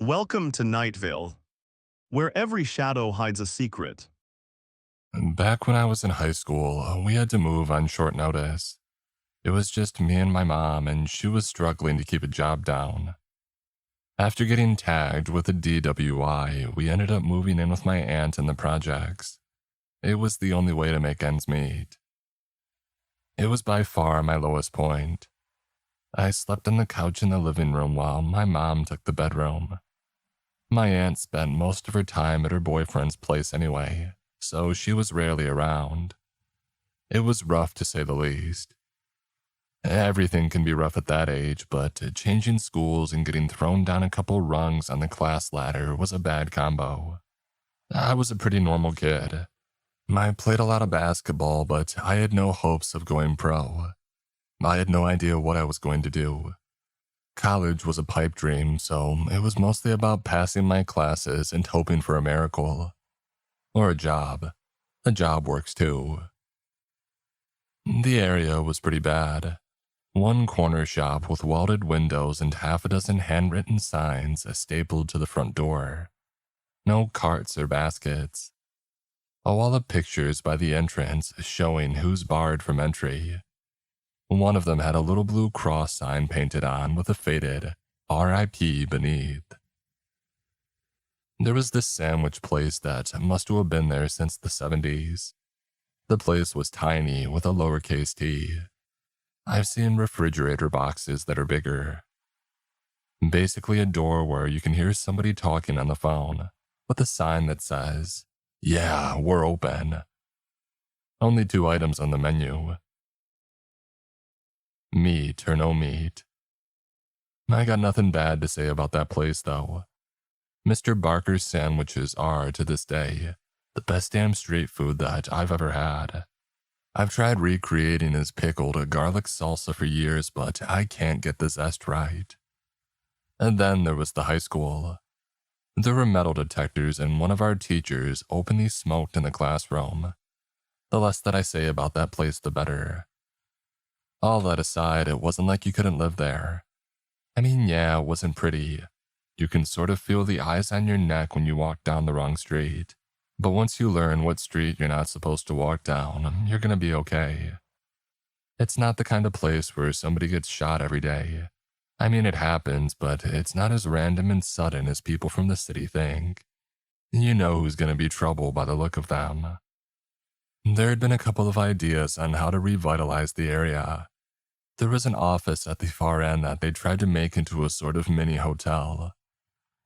Welcome to Nightville, where every shadow hides a secret. Back when I was in high school, we had to move on short notice. It was just me and my mom, and she was struggling to keep a job down. After getting tagged with a DWI, we ended up moving in with my aunt and the projects. It was the only way to make ends meet. It was by far my lowest point. I slept on the couch in the living room while my mom took the bedroom. My aunt spent most of her time at her boyfriend's place anyway, so she was rarely around. It was rough to say the least. Everything can be rough at that age, but changing schools and getting thrown down a couple rungs on the class ladder was a bad combo. I was a pretty normal kid. I played a lot of basketball, but I had no hopes of going pro. I had no idea what I was going to do. College was a pipe dream, so it was mostly about passing my classes and hoping for a miracle. Or a job. A job works too. The area was pretty bad. One corner shop with welded windows and half a dozen handwritten signs stapled to the front door. No carts or baskets. A wall of pictures by the entrance showing who's barred from entry. One of them had a little blue cross sign painted on with a faded RIP beneath. There was this sandwich place that must have been there since the 70s. The place was tiny with a lowercase t. I've seen refrigerator boxes that are bigger. Basically a door where you can hear somebody talking on the phone with a sign that says, "Yeah, we're open." Only 2 items on the menu. Meat or no meat. I got nothing bad to say about that place though. Mr. Barker's sandwiches are, to this day, the best damn street food that I've ever had. I've tried recreating his pickled garlic salsa for years, but I can't get the zest right. And then there was the high school. There were metal detectors and one of our teachers openly smoked in the classroom. The less that I say about that place, the better. All that aside, it wasn't like you couldn't live there. I mean, yeah, it wasn't pretty. You can sort of feel the eyes on your neck when you walk down the wrong street. But once you learn what street you're not supposed to walk down, you're gonna be okay. It's not the kind of place where somebody gets shot every day. I mean, it happens, but it's not as random and sudden as people from the city think. You know who's gonna be trouble by the look of them. There had been a couple of ideas on how to revitalize the area. There was an office at the far end that they tried to make into a sort of mini hotel.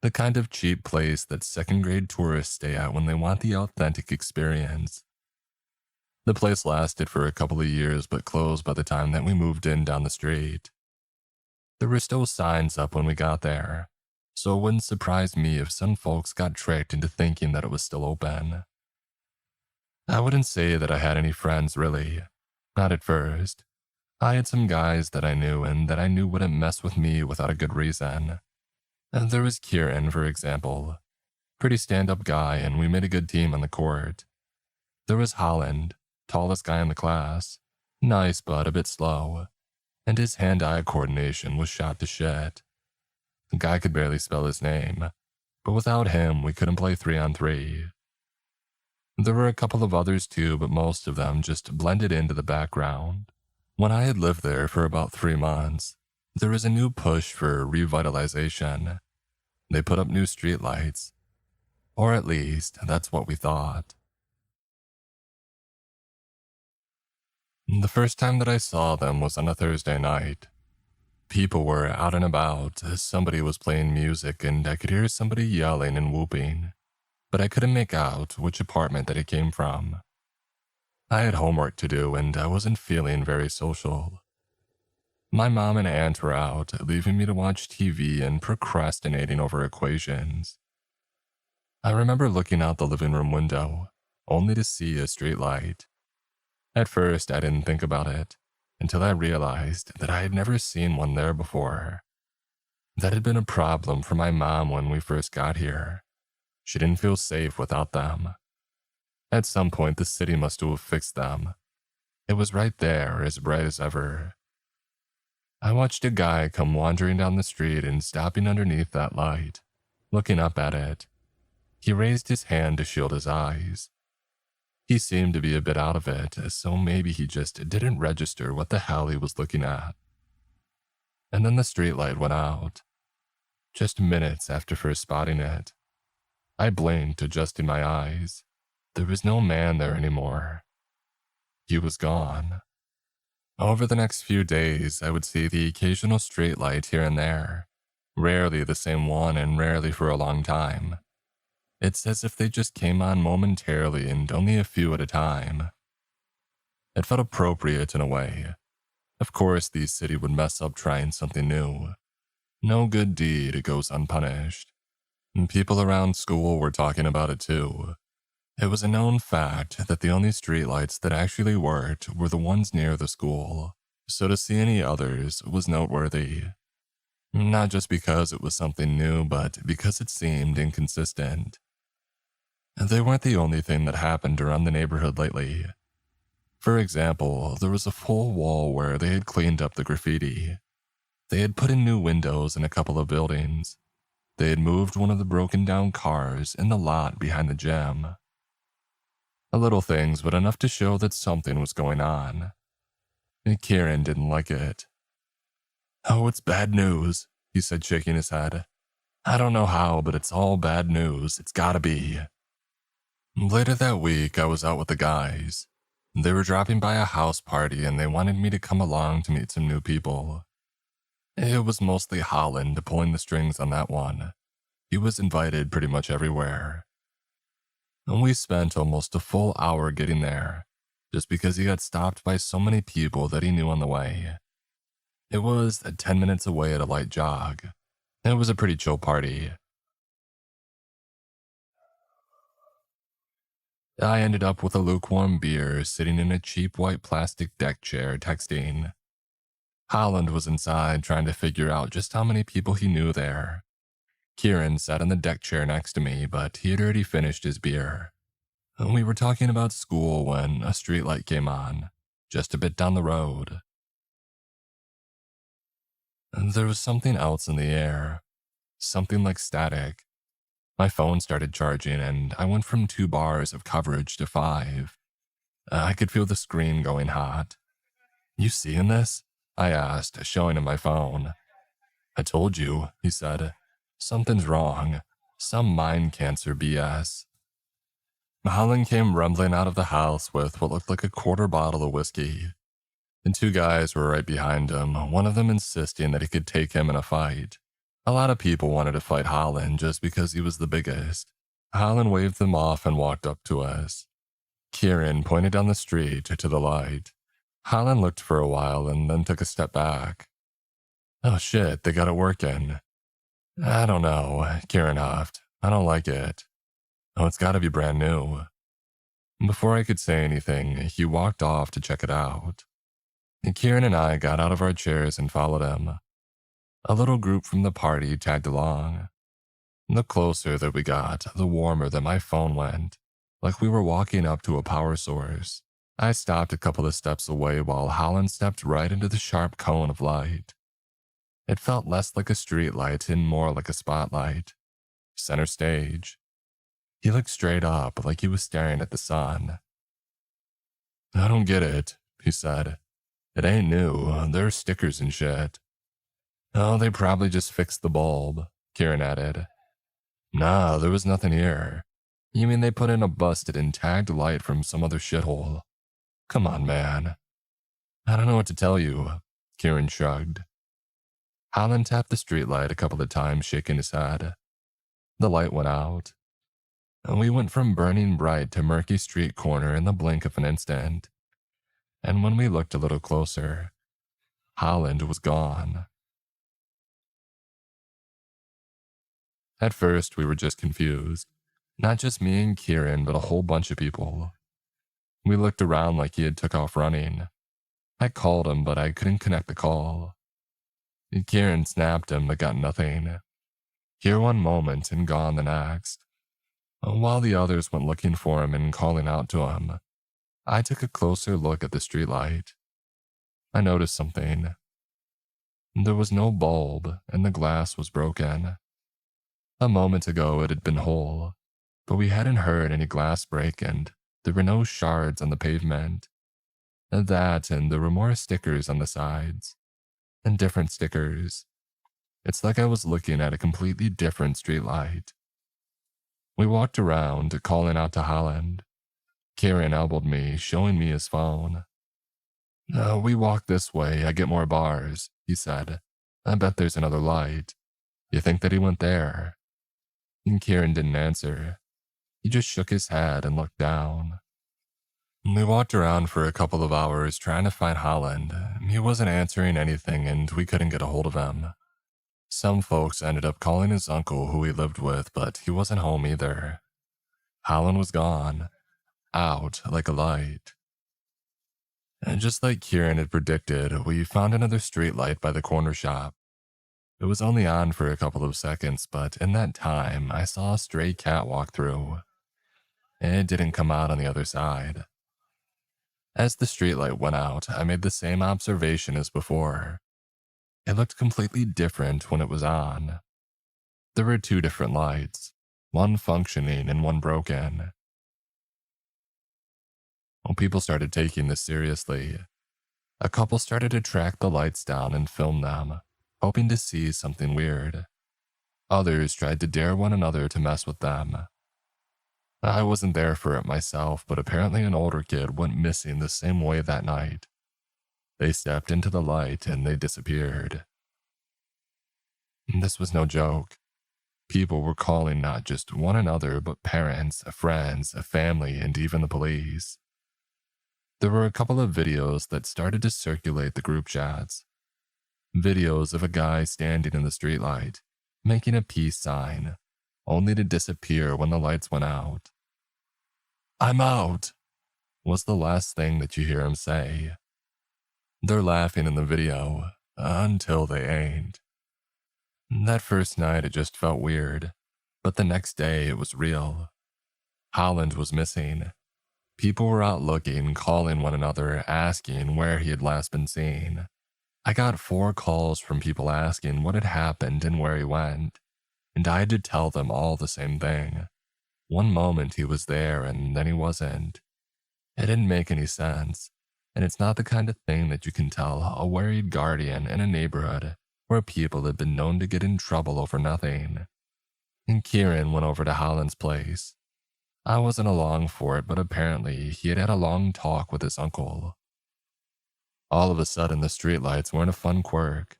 The kind of cheap place that second-grade tourists stay at when they want the authentic experience. The place lasted for a couple of years but closed by the time that we moved in down the street. There were still signs up when we got there, so it wouldn't surprise me if some folks got tricked into thinking that it was still open. I wouldn't say that I had any friends really, not at first. I had some guys that I knew and that I knew wouldn't mess with me without a good reason. And there was Kieran, for example. Pretty stand-up guy and we made a good team on the court. There was Holland, tallest guy in the class. Nice but a bit slow. And his hand-eye coordination was shot to shit. The guy could barely spell his name, but without him we couldn't play 3-on-3. There were a couple of others too, but most of them just blended into the background. When I had lived there for about 3 months, there was a new push for revitalization. They put up new streetlights. Or at least, that's what we thought. The first time that I saw them was on a Thursday night. People were out and about, somebody was playing music and I could hear somebody yelling and whooping, but I couldn't make out which apartment that it came from. I had homework to do and I wasn't feeling very social. My mom and aunt were out, leaving me to watch TV and procrastinating over equations. I remember looking out the living room window, only to see a streetlight. At first, I didn't think about it, until I realized that I had never seen one there before. That had been a problem for my mom when we first got here. She didn't feel safe without them. At some point, the city must have fixed them. It was right there, as bright as ever. I watched a guy come wandering down the street and stopping underneath that light. looking up at it. He raised his hand to shield his eyes. He seemed to be a bit out of it, so maybe he just didn't register what the hell he was looking at. And then the streetlight went out. Just minutes after first spotting it. I blinked, adjusting my eyes. There was no man there anymore. He was gone. Over the next few days, I would see the occasional streetlight here and there. Rarely the same one and rarely for a long time. It's as if they just came on momentarily and only a few at a time. It felt appropriate in a way. Of course, the city would mess up trying something new. No good deed goes unpunished. And people around school were talking about it too. It was a known fact that the only streetlights that actually worked were the ones near the school, so to see any others was noteworthy. Not just because it was something new, but because it seemed inconsistent. They weren't the only thing that happened around the neighborhood lately. For example, there was a full wall where they had cleaned up the graffiti. They had put in new windows in a couple of buildings. They had moved one of the broken down cars in the lot behind the gym. Little things, but enough to show that something was going on. And Kieran didn't like it. "Oh, it's bad news," he said, shaking his head. "I don't know how, but it's all bad news. It's gotta be." Later that week, I was out with the guys. They were dropping by a house party and they wanted me to come along to meet some new people. It was mostly Holland pulling the strings on that one. He was invited pretty much everywhere. And we spent almost a full hour getting there, just because he got stopped by so many people that he knew on the way. It was 10 minutes away at a light jog. It was a pretty chill party. I ended up with a lukewarm beer sitting in a cheap white plastic deck chair texting. Holland was inside trying to figure out just how many people he knew there. Kieran sat in the deck chair next to me, but he had already finished his beer. We were talking about school when a streetlight came on, just a bit down the road. There was something else in the air, something like static. My phone started charging and I went from 2 bars of coverage to 5. I could feel the screen going hot. "You seeing this?" I asked, showing him my phone. "I told you," he said. "Something's wrong. Some mind cancer BS." Holland came rumbling out of the house with what looked like a quarter bottle of whiskey. And 2 guys were right behind him, one of them insisting that he could take him in a fight. A lot of people wanted to fight Holland just because he was the biggest. Holland waved them off and walked up to us. Kieran pointed down the street to the light. Holland looked for a while and then took a step back. "Oh shit, they got it working." "I don't know," Kieran huffed. "I don't like it." "Oh, it's gotta be brand new." Before I could say anything, he walked off to check it out. Kieran and I got out of our chairs and followed him. A little group from the party tagged along. The closer that we got, the warmer that my phone went, like we were walking up to a power source. I stopped a couple of steps away while Holland stepped right into the sharp cone of light. It felt less like a streetlight and more like a spotlight. Center stage. He looked straight up like he was staring at the sun. "I don't get it," he said. "It ain't new. There are stickers and shit." "Oh, they probably just fixed the bulb," Kieran added. "Nah, there was nothing here." "You mean they put in a busted and tagged light from some other shithole?" "Come on, man." "I don't know what to tell you," Kieran shrugged. Holland tapped the streetlight a couple of times, shaking his head. The light went out. And we went from burning bright to murky street corner in the blink of an instant. And when we looked a little closer, Holland was gone. At first, we were just confused. Not just me and Kieran, but a whole bunch of people. We looked around like he had took off running. I called him, but I couldn't connect the call. Kieran snapped him, but got nothing. Here one moment and gone the next. While the others went looking for him and calling out to him, I took a closer look at the streetlight. I noticed something. There was no bulb, and the glass was broken. A moment ago it had been whole, but we hadn't heard any glass break and there were no shards on the pavement. And there were more stickers on the sides. And different stickers. It's like I was looking at a completely different streetlight. We walked around, calling out to Holland. Kieran elbowed me, showing me his phone. We walk this way, I get more bars, he said. I bet there's another light. You think that he went there? And Kieran didn't answer. He just shook his head and looked down. We walked around for a couple of hours trying to find Holland. He wasn't answering anything and we couldn't get a hold of him. Some folks ended up calling his uncle who he lived with, but he wasn't home either. Holland was gone, out like a light. And just like Kieran had predicted, we found another streetlight by the corner shop. It was only on for a couple of seconds, but in that time, I saw a stray cat walk through. It didn't come out on the other side. As the streetlight went out, I made the same observation as before. It looked completely different when it was on. There were two different lights, one functioning and one broken. When people started taking this seriously, a couple started to track the lights down and film them, hoping to see something weird. Others tried to dare one another to mess with them. I wasn't there for it myself, but apparently an older kid went missing the same way that night. They stepped into the light and they disappeared. This was no joke. People were calling not just one another, but parents, friends, family, and even the police. There were a couple of videos that started to circulate the group chats. Videos of a guy standing in the streetlight, making a peace sign, only to disappear when the lights went out. "I'm out," was the last thing that you hear him say. They're laughing in the video, until they ain't. That first night it just felt weird, but the next day it was real. Holland was missing. People were out looking, calling one another, asking where he had last been seen. I got 4 calls from people asking what had happened and where he went, and I had to tell them all the same thing. One moment he was there and then he wasn't. It didn't make any sense, and it's not the kind of thing that you can tell a worried guardian in a neighborhood where people had been known to get in trouble over nothing. And Kieran went over to Holland's place. I wasn't along for it, but apparently he had had a long talk with his uncle. All of a sudden, the streetlights weren't a fun quirk.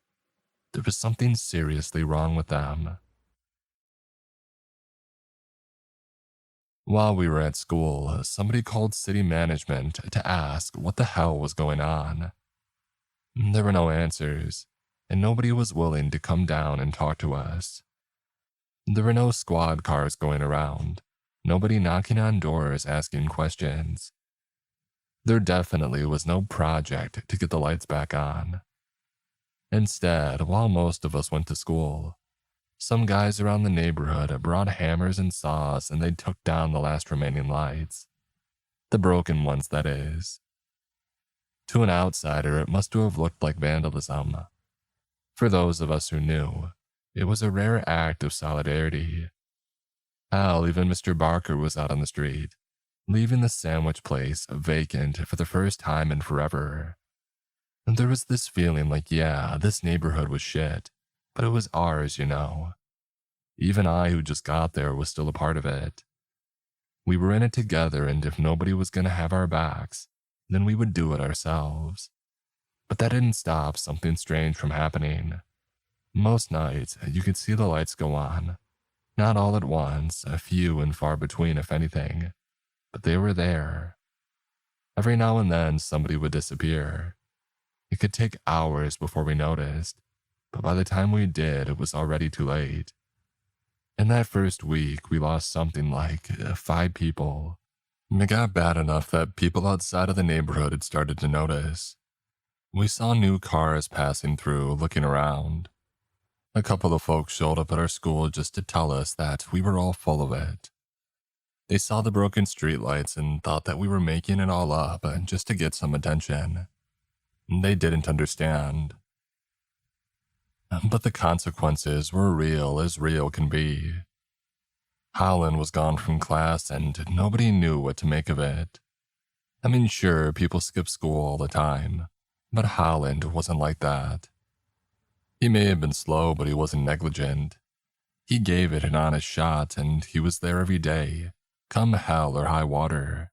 There was something seriously wrong with them. While we were at school, somebody called city management to ask what the hell was going on. There were no answers, and nobody was willing to come down and talk to us. There were no squad cars going around, nobody knocking on doors asking questions. There definitely was no project to get the lights back on. Instead, while most of us went to school, some guys around the neighborhood brought hammers and saws and they took down the last remaining lights. The broken ones, that is. To an outsider, it must have looked like vandalism. For those of us who knew, it was a rare act of solidarity. Hell, even Mr. Barker was out on the street, leaving the sandwich place vacant for the first time in forever. And there was this feeling like, yeah, this neighborhood was shit, but it was ours, you know. Even I, who just got there, was still a part of it. We were in it together, and if nobody was going to have our backs, then we would do it ourselves. But that didn't stop something strange from happening. Most nights, you could see the lights go on. Not all at once, a few and far between, if anything. But they were there. Every now and then, somebody would disappear. It could take hours before we noticed, but by the time we did, it was already too late. In that first week, we lost something like 5 people. It got bad enough that people outside of the neighborhood had started to notice. We saw new cars passing through, looking around. A couple of folks showed up at our school just to tell us that we were all full of it. They saw the broken streetlights and thought that we were making it all up just to get some attention. They didn't understand. But the consequences were real as real can be. Holland was gone from class and nobody knew what to make of it. I mean, sure, people skip school all the time, but Holland wasn't like that. He may have been slow, but he wasn't negligent. He gave it an honest shot, and he was there every day, come hell or high water.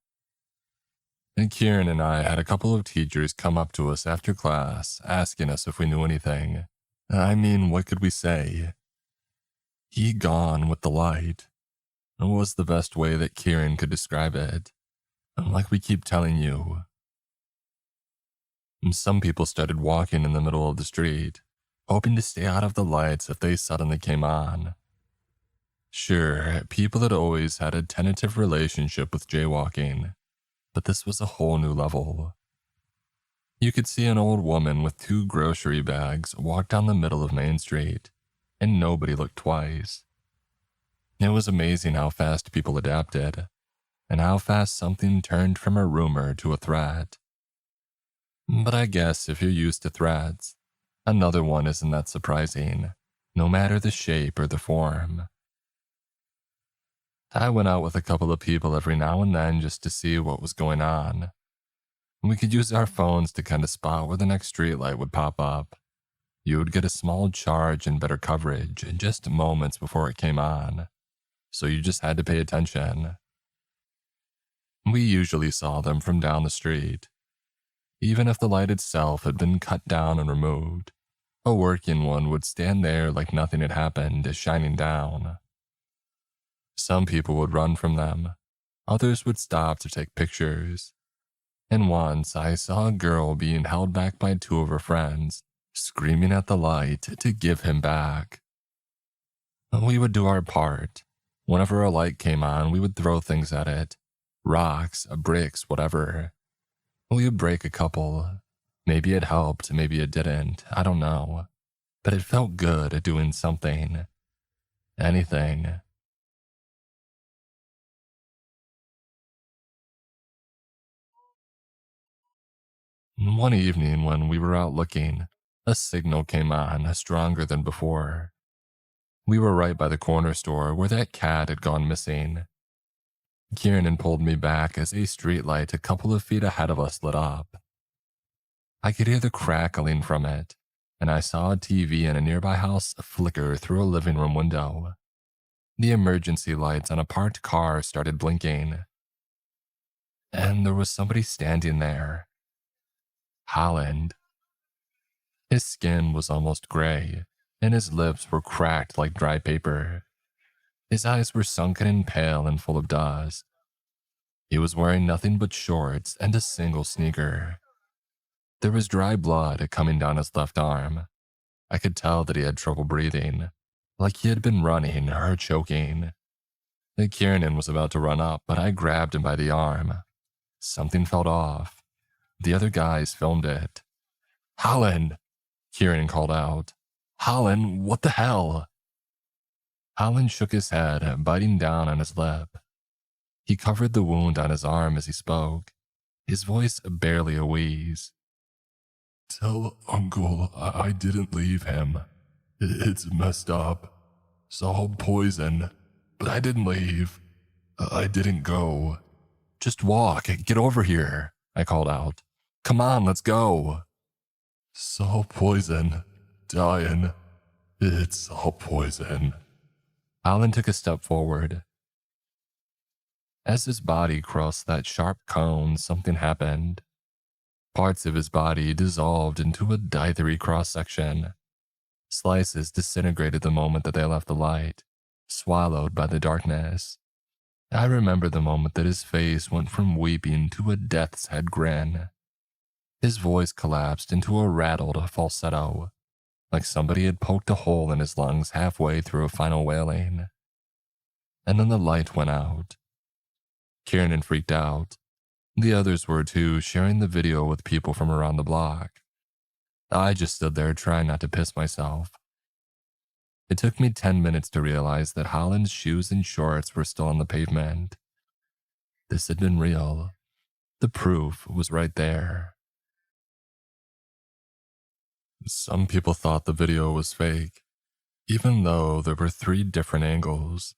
And Kieran and I had a couple of teachers come up to us after class, asking us if we knew anything. I mean, what could we say? He gone with the light. It was the best way that Kieran could describe it. Like we keep telling you. Some people started walking in the middle of the street, hoping to stay out of the lights if they suddenly came on. Sure, people had always had a tentative relationship with jaywalking, but this was a whole new level. You could see an old woman with 2 grocery bags walk down the middle of Main Street, and nobody looked twice. It was amazing how fast people adapted, and how fast something turned from a rumor to a threat. But I guess if you're used to threats, another one isn't that surprising, no matter the shape or the form. I went out with a couple of people every now and then just to see what was going on. We could use our phones to kind of spot where the next streetlight would pop up. You would get a small charge and better coverage in just moments before it came on, so you just had to pay attention. We usually saw them from down the street. Even if the light itself had been cut down and removed, a working one would stand there like nothing had happened, shining down. Some people would run from them. Others would stop to take pictures. And once I saw a girl being held back by 2 of her friends, screaming at the light to give him back. We would do our part. Whenever a light came on, we would throw things at it. Rocks, bricks, whatever. We would break a couple. Maybe it helped, maybe it didn't, I don't know. But it felt good at doing something. Anything. One evening when we were out looking, a signal came on, stronger than before. We were right by the corner store where that cat had gone missing. Kieran pulled me back as a streetlight a couple of feet ahead of us lit up. I could hear the crackling from it, and I saw a TV in a nearby house flicker through a living room window. The emergency lights on a parked car started blinking. And there was somebody standing there. Holland. His skin was almost gray, and his lips were cracked like dry paper. His eyes were sunken and pale and full of dust. He was wearing nothing but shorts and a single sneaker. There was dry blood coming down his left arm. I could tell that he had trouble breathing, like he had been running or choking. Kieran was about to run up, but I grabbed him by the arm. Something felt off. The other guys filmed it. "Holland!" Kieran called out. "Holland, what the hell?" Holland shook his head, biting down on his lip. He covered the wound on his arm as he spoke, his voice barely a wheeze. "Tell Uncle I didn't leave him. It's messed up. Saw poison, but I didn't leave. I didn't go." "Just walk, get over here," I called out. "Come on, let's go." "Saw poison, dying. It's all poison." Holland took a step forward. As his body crossed that sharp cone, something happened. Parts of his body dissolved into a dithery cross-section. Slices disintegrated the moment that they left the light, swallowed by the darkness. I remember the moment that his face went from weeping to a death's head grin. His voice collapsed into a rattled falsetto, like somebody had poked a hole in his lungs halfway through a final wailing. And then the light went out. Kieran freaked out. The others were too, sharing the video with people from around the block. I just stood there trying not to piss myself. It took me 10 minutes to realize that Holland's shoes and shorts were still on the pavement. This had been real. The proof was right there. Some people thought the video was fake, even though there were 3 different angles.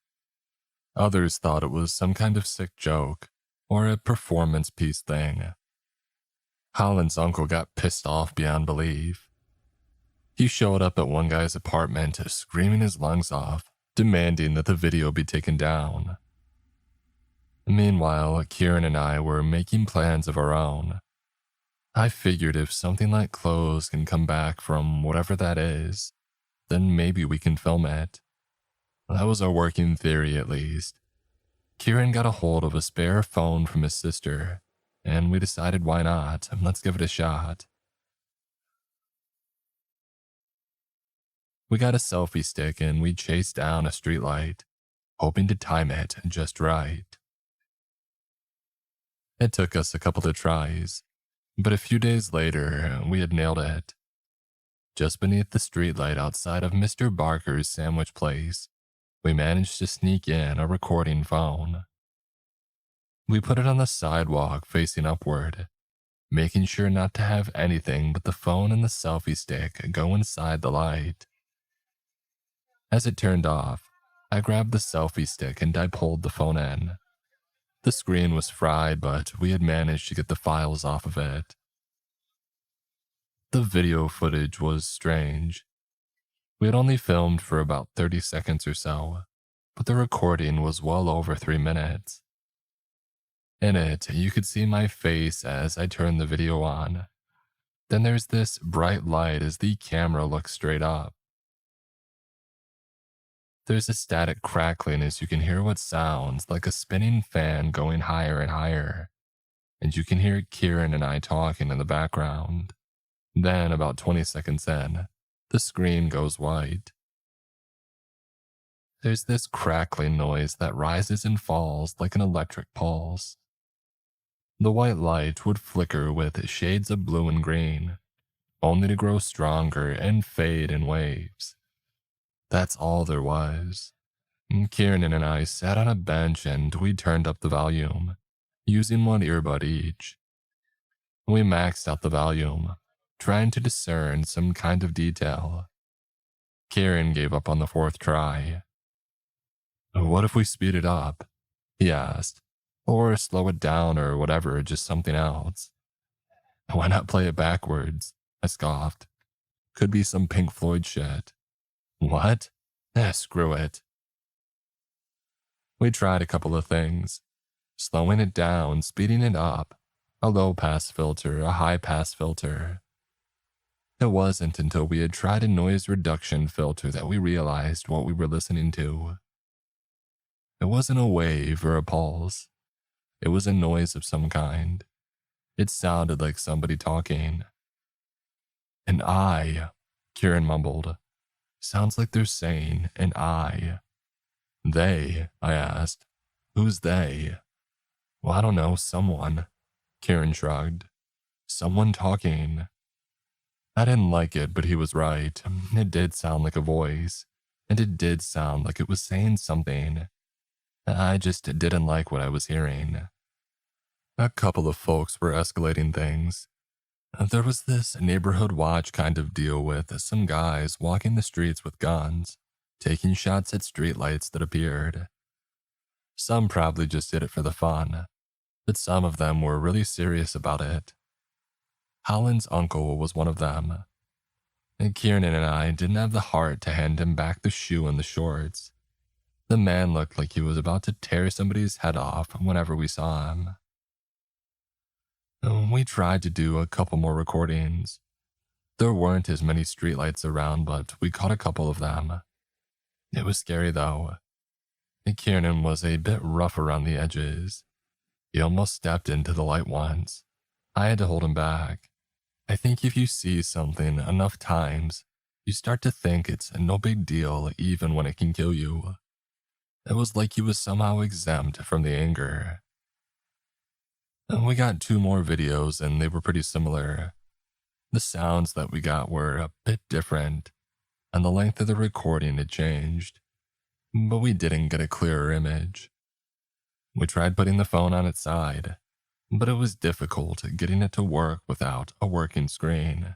Others thought it was some kind of sick joke or a performance piece thing. Holland's uncle got pissed off beyond belief. He showed up at one guy's apartment screaming his lungs off, demanding that the video be taken down. Meanwhile, Kieran and I were making plans of our own. I figured if something like clothes can come back from whatever that is, then maybe we can film it. That was our working theory, at least. Kieran got a hold of a spare phone from his sister, and we decided why not, let's give it a shot. We got a selfie stick and we chased down a streetlight, hoping to time it just right. It took us a couple of tries, but a few days later, we had nailed it. Just beneath the streetlight outside of Mr. Barker's sandwich place, we managed to sneak in a recording phone. We put it on the sidewalk facing upward, making sure not to have anything but the phone and the selfie stick go inside the light. As it turned off, I grabbed the selfie stick and I pulled the phone in. The screen was fried, but we had managed to get the files off of it. The video footage was strange. We had only filmed for about 30 seconds or so, but the recording was well over 3 minutes. In it, you could see my face as I turned the video on. Then there's this bright light as the camera looks straight up. There's a static crackling as you can hear what sounds like a spinning fan going higher and higher, and you can hear Kieran and I talking in the background. Then, about 20 seconds in, the screen goes white. There's this crackling noise that rises and falls like an electric pulse. The white light would flicker with shades of blue and green, only to grow stronger and fade in waves. That's all there was. Kieran and I sat on a bench and we turned up the volume, using one earbud each. We maxed out the volume, trying to discern some kind of detail. Kieran gave up on the 4th try. "What if we speed it up?" he asked. "Or slow it down or whatever, just something else." "Why not play it backwards?" I scoffed. "Could be some Pink Floyd shit." "What? Screw it." We tried a couple of things. Slowing it down, speeding it up, a low-pass filter, a high-pass filter. It wasn't until we had tried a noise reduction filter that we realized what we were listening to. It wasn't a wave or a pulse. It was a noise of some kind. It sounded like somebody talking. "An I," Kieran mumbled. "Sounds like they're saying an I." "They?" I asked. "Who's they?" "Well, I don't know, someone." Kieran shrugged. "Someone talking." I didn't like it, but he was right. It did sound like a voice, and it did sound like it was saying something. I just didn't like what I was hearing. A couple of folks were escalating things. There was this neighborhood watch kind of deal with some guys walking the streets with guns, taking shots at streetlights that appeared. Some probably just did it for the fun, but some of them were really serious about it. Holland's uncle was one of them. And Kieran and I didn't have the heart to hand him back the shoe and the shorts. The man looked like he was about to tear somebody's head off whenever we saw him. We tried to do a couple more recordings. There weren't as many streetlights around, but we caught a couple of them. It was scary though. Kieran was a bit rough around the edges. He almost stepped into the light once. I had to hold him back. I think if you see something enough times, you start to think it's no big deal even when it can kill you. It was like he was somehow exempt from the anger. We got 2 more videos and they were pretty similar. The sounds that we got were a bit different, and the length of the recording had changed, but we didn't get a clearer image. We tried putting the phone on its side, but it was difficult getting it to work without a working screen.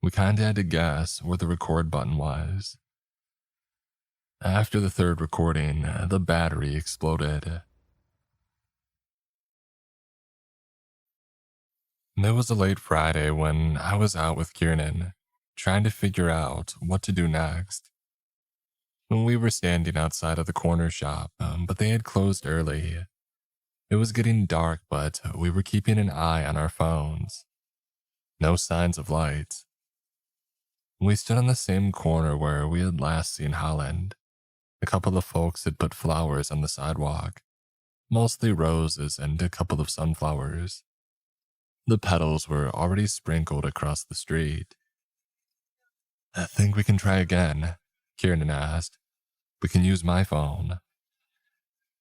We kinda had to guess where the record button was. After the third recording, the battery exploded. It was a late Friday when I was out with Kieran, trying to figure out what to do next. We were standing outside of the corner shop, but they had closed early. It was getting dark, but we were keeping an eye on our phones. No signs of light. We stood on the same corner where we had last seen Holland. A couple of folks had put flowers on the sidewalk, mostly roses and a couple of sunflowers. The petals were already sprinkled across the street. "I think we can try again," Kieran asked. "We can use my phone."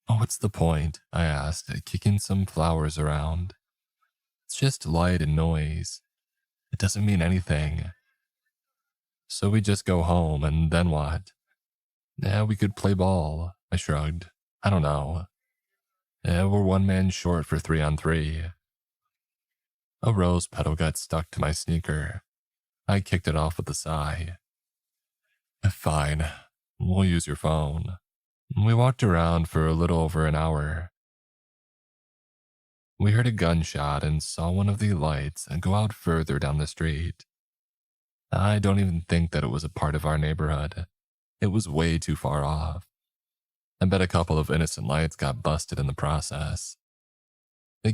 "Oh, what's the point?" I asked, kicking some flowers around. "It's just light and noise. It doesn't mean anything." "So we just go home, and then what?" "Yeah, we could play ball," I shrugged. "I don't know. Yeah, we're one man short for 3-on-3. A rose petal got stuck to my sneaker. I kicked it off with a sigh. "Fine, we'll use your phone." We walked around for a little over an hour. We heard a gunshot and saw one of the lights go out further down the street. I don't even think that it was a part of our neighborhood. It was way too far off. I bet a couple of innocent lights got busted in the process.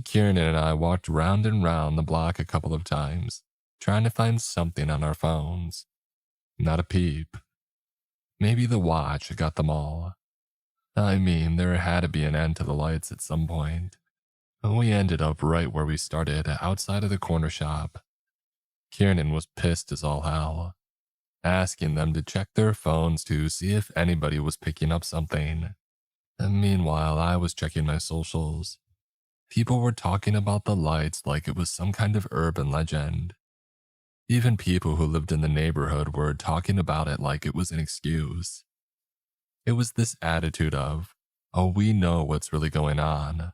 Kieran and I walked round and round the block a couple of times, trying to find something on our phones. Not a peep. Maybe the watch got them all. I mean, there had to be an end to the lights at some point. We ended up right where we started, outside of the corner shop. Kieran was pissed as all hell, asking them to check their phones to see if anybody was picking up something. And meanwhile, I was checking my socials. People were talking about the lights like it was some kind of urban legend. Even people who lived in the neighborhood were talking about it like it was an excuse. It was this attitude of, "Oh, we know what's really going on."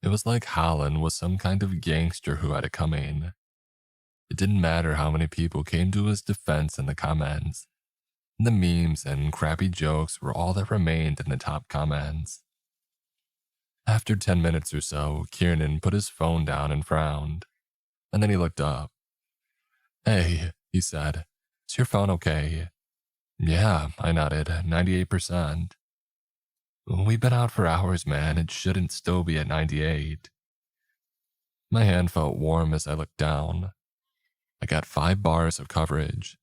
It was like Holland was some kind of gangster who had it coming. It didn't matter how many people came to his defense in the comments. The memes and crappy jokes were all that remained in the top comments. After 10 minutes or so, Kieran put his phone down and frowned. And then he looked up. "Hey," he said, "is your phone okay?" "Yeah," I nodded, 98%. "We've been out for hours, man. It shouldn't still be at 98. My hand felt warm as I looked down. I got 5 bars of coverage.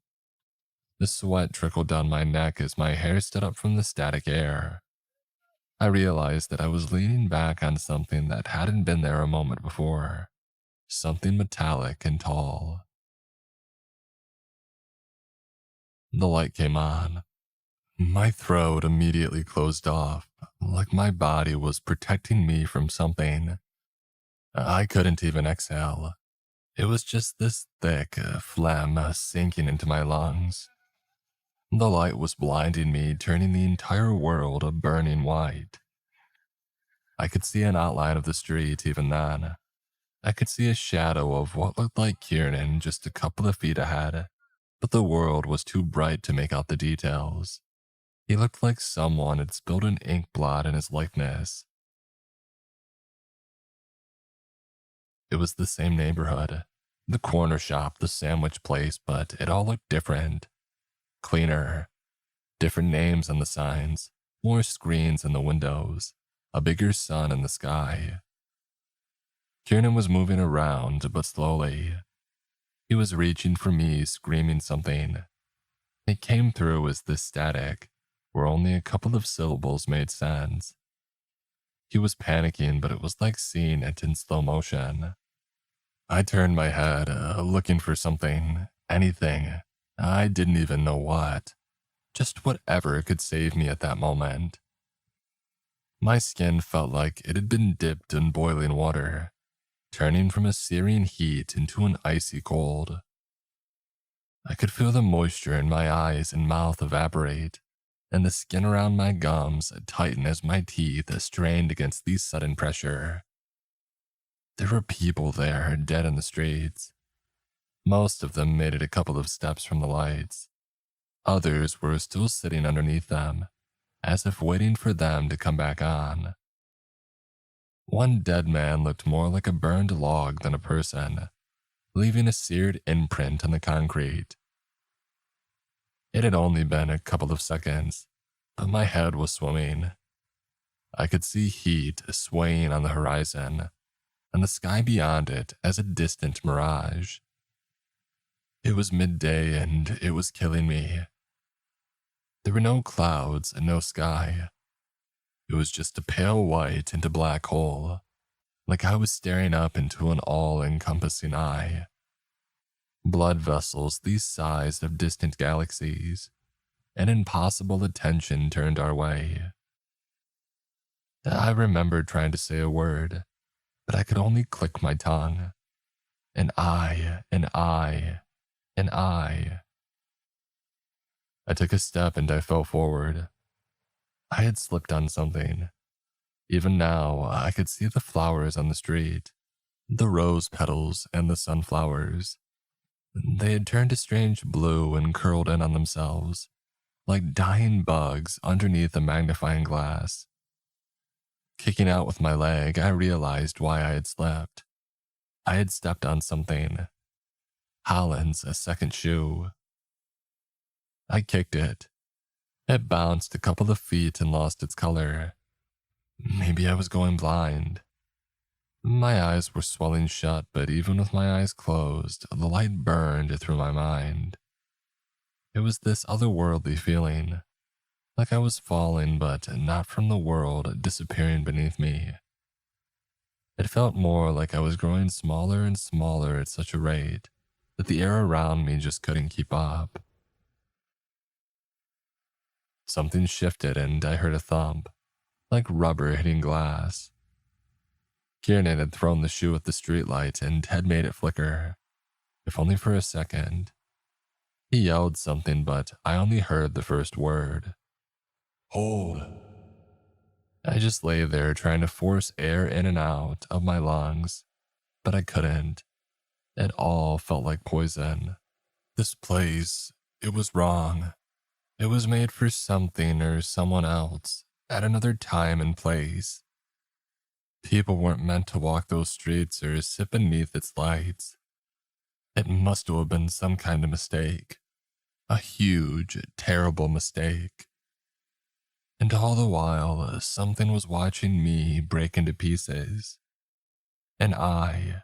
The sweat trickled down my neck as my hair stood up from the static air. I realized that I was leaning back on something that hadn't been there a moment before. Something metallic and tall. The light came on. My throat immediately closed off, like my body was protecting me from something. I couldn't even exhale. It was just this thick phlegm sinking into my lungs. The light was blinding me, turning the entire world a burning white. I could see an outline of the street even then. I could see a shadow of what looked like Kieran just a couple of feet ahead, but the world was too bright to make out the details. He looked like someone had spilled an ink blot in his likeness. It was the same neighborhood, the corner shop, the sandwich place, but it all looked different. Cleaner. Different names on the signs, more screens in the windows, a bigger sun in the sky. Kieran was moving around, but slowly. He was reaching for me, screaming something. It came through as this static, where only a couple of syllables made sense. He was panicking, but it was like seeing it in slow motion. I turned my head, looking for something, anything. I didn't even know what. Just whatever could save me at that moment. My skin felt like it had been dipped in boiling water, turning from a searing heat into an icy cold. I could feel the moisture in my eyes and mouth evaporate, and the skin around my gums tighten as my teeth strained against the sudden pressure. There were people there, dead in the streets. Most of them made it a couple of steps from the lights. Others were still sitting underneath them, as if waiting for them to come back on. One dead man looked more like a burned log than a person, leaving a seared imprint on the concrete. It had only been a couple of seconds, but my head was swimming. I could see heat swaying on the horizon, and the sky beyond it as a distant mirage. It was midday and it was killing me. There were no clouds and no sky. It was just a pale white and a black hole, like I was staring up into an all-encompassing eye. Blood vessels the size of distant galaxies, and impossible attention turned our way. I remembered trying to say a word, but I could only click my tongue. An eye, an eye, an eye. I took a step and I fell forward. I had slipped on something. Even now, I could see the flowers on the street, the rose petals and the sunflowers. They had turned a strange blue and curled in on themselves, like dying bugs underneath a magnifying glass. Kicking out with my leg, I realized why I had slept. I had stepped on something. Holland's second shoe. I kicked it. It bounced a couple of feet and lost its color. Maybe I was going blind. My eyes were swelling shut, but even with my eyes closed, the light burned through my mind. It was this otherworldly feeling, like I was falling, but not from the world, disappearing beneath me. It felt more like I was growing smaller and smaller at such a rate that the air around me just couldn't keep up. Something shifted and I heard a thump, like rubber hitting glass. Kieran had thrown the shoe at the streetlight and had made it flicker, if only for a second. He yelled something, but I only heard the first word. Hold. I just lay there trying to force air in and out of my lungs, but I couldn't. It all felt like poison. This place, it was wrong. It was made for something or someone else at another time and place. People weren't meant to walk those streets or sit beneath its lights. It must have been some kind of mistake. A huge, terrible mistake. And all the while, something was watching me break into pieces. An eye.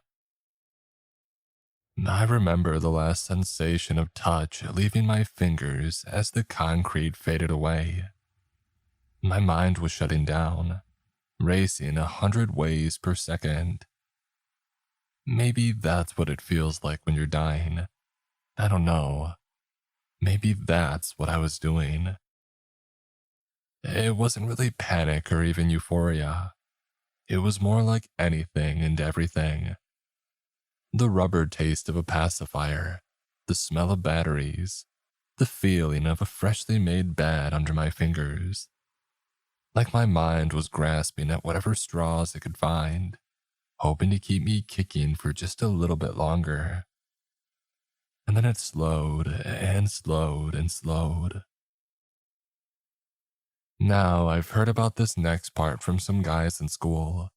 I remember the last sensation of touch leaving my fingers as the concrete faded away. My mind was shutting down, racing 100 ways per second. Maybe that's what it feels like when you're dying. I don't know. Maybe that's what I was doing. It wasn't really panic or even euphoria. It was more like anything and everything. The rubber taste of a pacifier, the smell of batteries, the feeling of a freshly made bed under my fingers. Like my mind was grasping at whatever straws it could find, hoping to keep me kicking for just a little bit longer. And then it slowed and slowed and slowed. Now I've heard about this next part from some guys in school.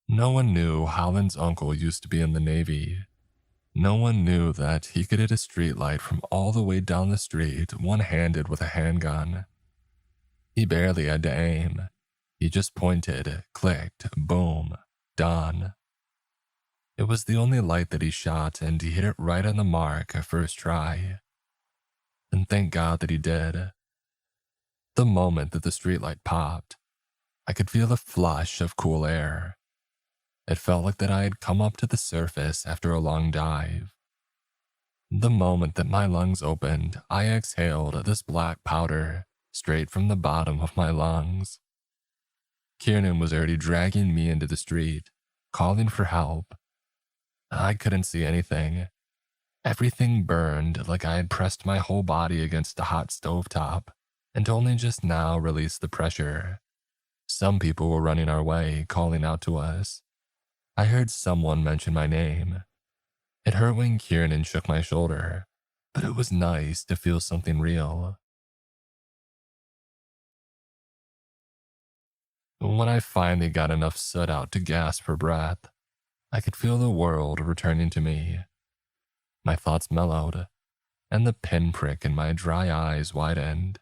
No one knew Holland's uncle used to be in the Navy. No one knew that he could hit a streetlight from all the way down the street one-handed with a handgun. He barely had to aim. He just pointed, clicked, boom, done. It was the only light that he shot, and he hit it right on the mark first try. And thank God that he did. The moment that the streetlight popped, I could feel a flush of cool air. It felt like that I had come up to the surface after a long dive. The moment that my lungs opened, I exhaled this black powder straight from the bottom of my lungs. Kieran was already dragging me into the street, calling for help. I couldn't see anything. Everything burned like I had pressed my whole body against a hot stovetop and only just now released the pressure. Some people were running our way, calling out to us. I heard someone mention my name. It hurt when Kieran shook my shoulder. but it was nice to feel something real. When I finally got enough soot out to gasp for breath, I could feel the world returning to me. My thoughts mellowed, and the pinprick in my dry eyes widened.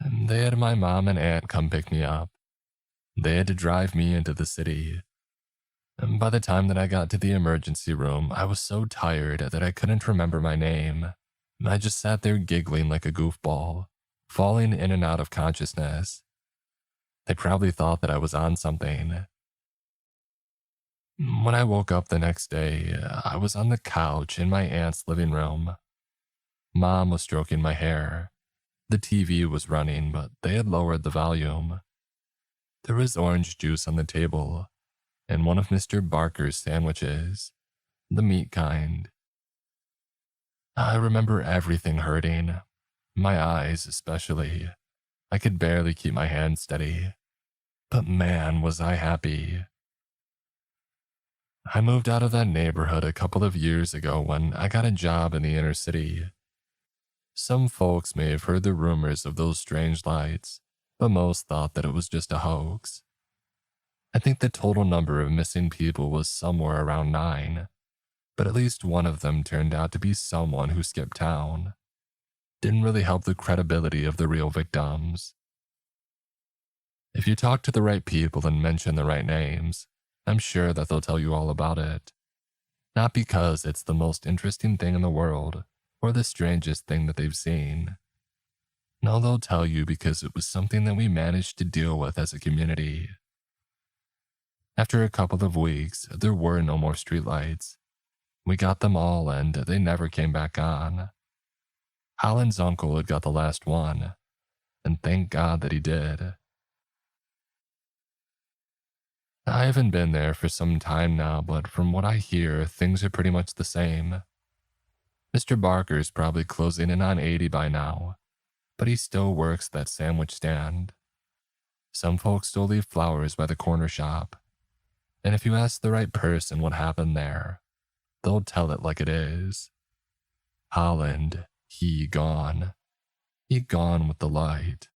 And they had my mom and aunt come pick me up. They had to drive me into the city. And by the time that I got to the emergency room, I was so tired that I couldn't remember my name. I just sat there giggling like a goofball, falling in and out of consciousness. They probably thought that I was on something. When I woke up the next day, I was on the couch in my aunt's living room. Mom was stroking my hair. The TV was running, but they had lowered the volume. There was orange juice on the table, and one of Mr. Barker's sandwiches, the meat kind. I remember everything hurting, my eyes especially. I could barely keep my hand steady. But man, was I happy. I moved out of that neighborhood a couple of years ago when I got a job in the inner city. Some folks may have heard the rumors of those strange lights, but most thought that it was just a hoax. I think the total number of missing people was somewhere around 9, but at least one of them turned out to be someone who skipped town. Didn't really help the credibility of the real victims. If you talk to the right people and mention the right names, I'm sure that they'll tell you all about it. Not because it's the most interesting thing in the world or the strangest thing that they've seen. No, they'll tell you because it was something that we managed to deal with as a community. After a couple of weeks, there were no more streetlights. We got them all and they never came back on. Holland's uncle had got the last one, and thank God that he did. I haven't been there for some time now, but from what I hear, things are pretty much the same. Mr. Barker's probably closing in on 80 by now, but he still works that sandwich stand. Some folks still leave flowers by the corner shop, and if you ask the right person what happened there, they'll tell it like it is. Holland, he gone. He gone with the light.